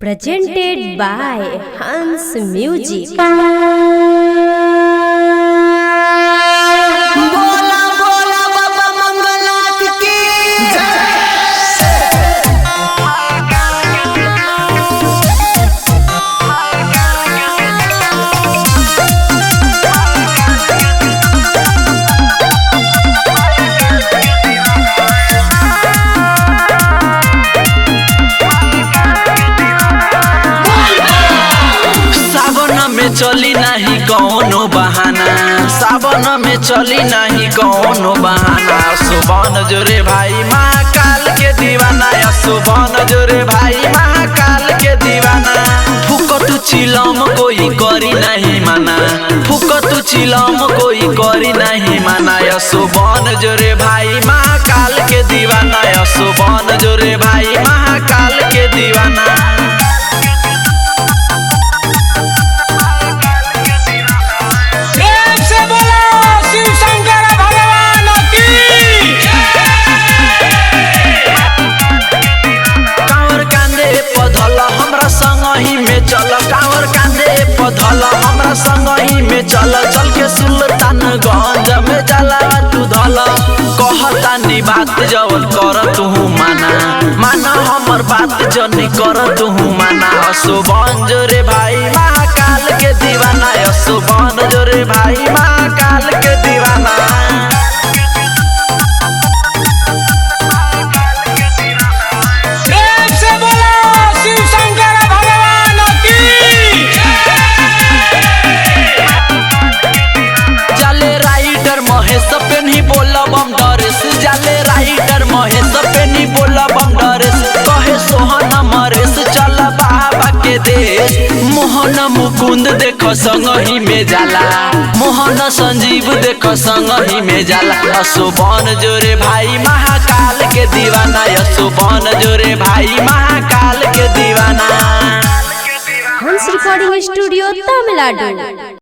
presented by Hans Music। चली नहीं कौनो बहाना, सावन में चली नहीं कौनो बहाना। सुबह जोरे भाई महाकाल के दीवाना, या सुबह जोरे भाई महाकाल के दीवाना। फुकत चिलम कोई करी नहीं माना, फुकत चिलम कोई करी नहीं माना। या सुबह जोरे भाई महाकाल के दीवाना, या सुबह जोरे भाई महाकाल के दीवाना। कांवर कांधे पधल हमरा संग ही में चल, चल के सुल्तानगंज में जाला तू धल। कहतानी बात जवन कर तू माना, माना हमर बात जनी कर तू माना। सुबह जोरे भाई महाकाल के दीवाना, सुबह जोरे भाई महाकाल के दीवाना। जाले राइडर महेश पेनी बोला बम डरेस, कहे सोहन मरेश चल बाबा के देश। मोहन मुकुंद देख संग ही में जाला, मोहन संजीव देख संग ही में जाला। सुबह जोरे भाई महाकाल के दीवाना, सुबह जोरे भाई महाकाल के दीवाना। हंस रिकॉर्डिंग स्टूडियो तमिलनाडु।